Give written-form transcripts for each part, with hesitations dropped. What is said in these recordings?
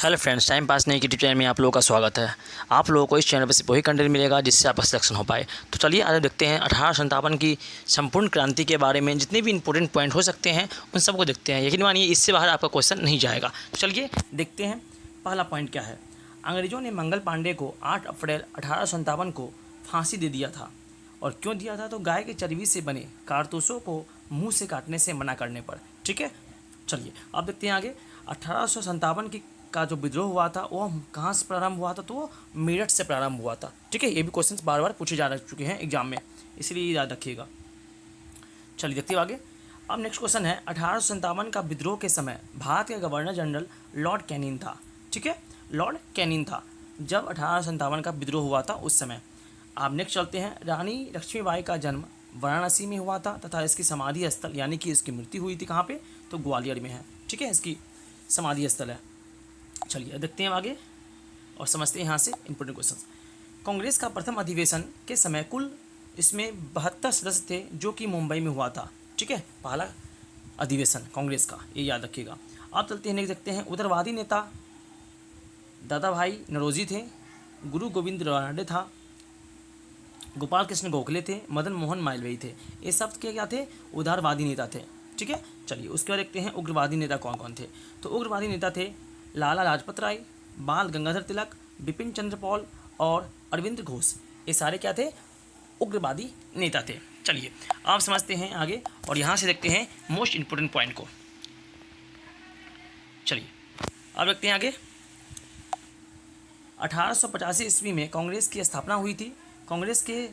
Hello friends, time pass नहीं की YouTube channel में आप लोगों का स्वागत है। आप लोगों को इस चैनल पर सिर्फ वही कंटेंट मिलेगा जिससे आपका सिलेक्शन हो पाए। तो चलिए आज देखते हैं 1857 की संपूर्ण क्रांति के बारे में जितने भी इंपॉर्टेंट पॉइंट हो सकते हैं उन सबको देखते हैं। यकीन मानिए इससे बाहर आपका क्वेश्चन नहीं जाएगा। तो चलिए देखते हैं पहला पॉइंट क्या है। अंग्रेजों ने मंगल पांडे को 8 अप्रैल 1857 को फांसी दे दिया था। और क्यों दिया था? तो गाय के चर्बी से बने कारतूसों को मुँह से काटने से मना करने पर। ठीक है, चलिए अब देखते हैं आगे। 1857 की का जो विद्रोह हुआ था वो कहाँ से प्रारंभ हुआ था? तो वो मेरठ से प्रारंभ हुआ था। ठीक है, ये भी क्वेश्चंस बार बार पूछे जा चुके हैं एग्जाम में, इसलिए याद रखिएगा। चलिए देखते हैं आगे। अब नेक्स्ट क्वेश्चन है 1857 का विद्रोह के समय भारत के गवर्नर जनरल लॉर्ड कैनिंग था। ठीक है, लॉर्ड कैनिंग था जब 1857 का विद्रोह हुआ था उस समय। अब नेक्स्ट चलते हैं। रानी लक्ष्मीबाई का जन्म वाराणसी में हुआ था तथा इसकी समाधि स्थल यानी कि इसकी मृत्यु हुई थी कहाँ पे? तो ग्वालियर में है। ठीक है, इसकी समाधि स्थल है। चलिए देखते हैं आगे और समझते हैं यहाँ से इंपॉर्टेंट क्वेश्चन। कांग्रेस का प्रथम अधिवेशन के समय कुल इसमें 72 सदस्य थे जो कि मुंबई में हुआ था। ठीक है, पहला अधिवेशन कांग्रेस का, ये याद रखिएगा। आप चलते हैं, देखते हैं। उदारवादी नेता दादा भाई नौरोजी थे, गुरु गोविंद रानडे था, गोपाल कृष्ण गोखले थे, मदन मोहन मालवीय थे। ये सब के क्या थे? उदारवादी नेता थे। ठीक है, चलिए उसके बाद देखते हैं उग्रवादी नेता कौन कौन थे। तो उग्रवादी नेता थे लाला लाजपत राय, बाल गंगाधर तिलक, बिपिन चंद्र पॉल और अरविंद घोष। ये सारे क्या थे? उग्रवादी नेता थे। चलिए आप समझते हैं आगे और यहाँ से देखते हैं मोस्ट इंपोर्टेंट पॉइंट को। चलिए अब देखते हैं आगे। 1885 ईस्वी में कांग्रेस की स्थापना हुई थी। कांग्रेस के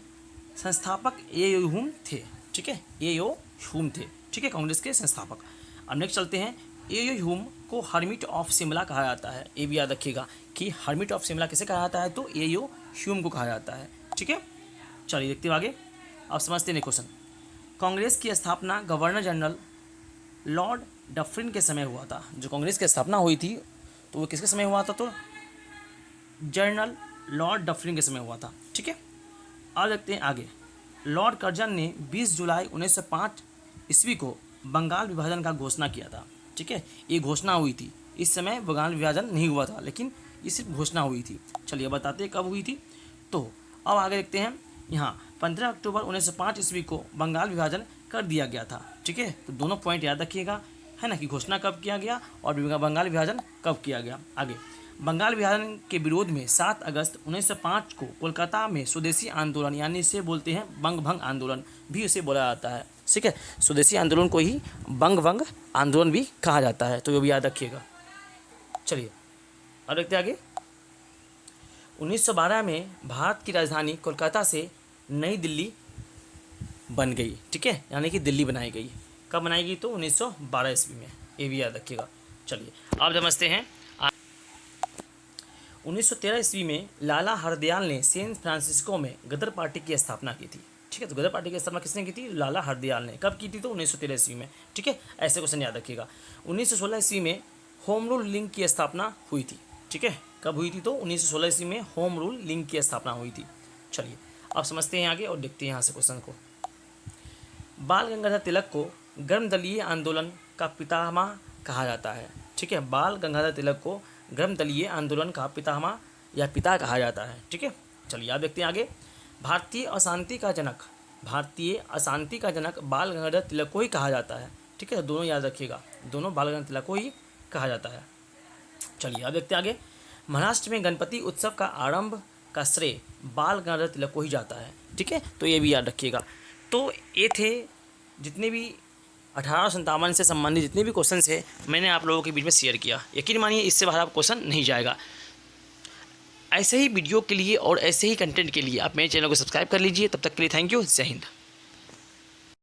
संस्थापक ए.ओ. ह्यूम थे। ठीक है, ए.ओ. ह्यूम थे। ठीक है, कांग्रेस के संस्थापक। अब नेक्स्ट चलते हैं। ए.ओ. ह्यूम को हर्मिट ऑफ शिमला कहा जाता है। ये भी याद रखिएगा कि हर्मिट ऑफ शिमला किसे कहा जाता है? तो ए.ओ. ह्यूम को कहा जाता है। ठीक है, चलिए देखते हैं आगे। अब समझते हैं क्वेश्चन। कांग्रेस की स्थापना गवर्नर जनरल लॉर्ड डफरिन के समय हुआ था। जो कांग्रेस की स्थापना हुई थी तो वो किसके समय हुआ था? तो जनरल लॉर्ड डफरिन के समय हुआ था। ठीक है, अब देखते हैं आगे। लॉर्ड कर्जन ने 20 जुलाई 1905 ईस्वी को बंगाल विभाजन का घोषणा किया था। ठीक है, ये घोषणा हुई थी। इस समय बंगाल विभाजन नहीं हुआ था लेकिन ये सिर्फ घोषणा हुई थी। चलिए बताते हैं कब हुई थी। तो अब आगे देखते हैं। यहाँ 15 अक्टूबर 1905 ईस्वी को बंगाल विभाजन कर दिया गया था। ठीक है, तो दोनों पॉइंट याद रखिएगा, है ना, कि घोषणा कब किया गया और बंगाल विभाजन कब किया गया। आगे बंगाल विभाजन के विरोध में 7 अगस्त 1905 को कोलकाता में स्वदेशी आंदोलन यानी इसे बोलते हैं बंग भंग आंदोलन भी उसे बोला जाता है। ठीक है, स्वदेशी आंदोलन को ही बंग भंग आंदोलन भी कहा जाता है, तो ये भी याद रखिएगा। चलिए अब देखते आगे। 1912 में भारत की राजधानी कोलकाता से नई दिल्ली बन गई। ठीक है, यानी कि दिल्ली बनाई गई। कब बनाई गई? तो 1912 ईस्वी में, ये भी याद रखिएगा। चलिए आप समझते हैं। 1913 ईस्वी में लाला हरदयाल ने सैन फ्रांसिस्को में गदर पार्टी की स्थापना की थी। ठीक है, तो गदर पार्टी की स्थापना किसने की थी? लाला हरदयाल ने। कब की थी? तो 1913 ईस्वी में। ठीक है, ऐसे क्वेश्चन याद रखिएगा। 1916 ईस्वी में होम रूल लीग की स्थापना हुई थी। ठीक है, कब हुई थी? तो 1916 ईस्वी में होम रूल लीग की स्थापना हुई थी। चलिए अब समझते हैं आगे और देखते हैं यहाँ से क्वेश्चन को। बाल गंगाधर तिलक को गर्मदलीय आंदोलन का पितामह कहा जाता है। ठीक है, बाल गंगाधर तिलक को गर्मदलीय आंदोलन का पितामह या पिता कहा जाता है। ठीक है, चलिए आप देखते हैं आगे। भारतीय अशांति का जनक बाल गंगाधर तिलक को ही कहा जाता है। ठीक है, दोनों याद रखिएगा, दोनों बाल गंगाधर तिलक को ही कहा जाता है। चलिए आप देखते हैं आगे। महाराष्ट्र में गणपति उत्सव का आरंभ का श्रेय बाल गंगाधर तिलक को ही जाता है। ठीक है, तो ये भी याद रखिएगा। तो ये थे जितने भी 1857 से संबंधित जितने भी क्वेश्चन है मैंने आप लोगों के बीच में शेयर किया। यकीन मानिए इससे बाहर आप क्वेश्चन नहीं जाएगा। ऐसे ही वीडियो के लिए और ऐसे ही कंटेंट के लिए आप मेरे चैनल को सब्सक्राइब कर लीजिए। तब तक के लिए थैंक यू। जय हिंद।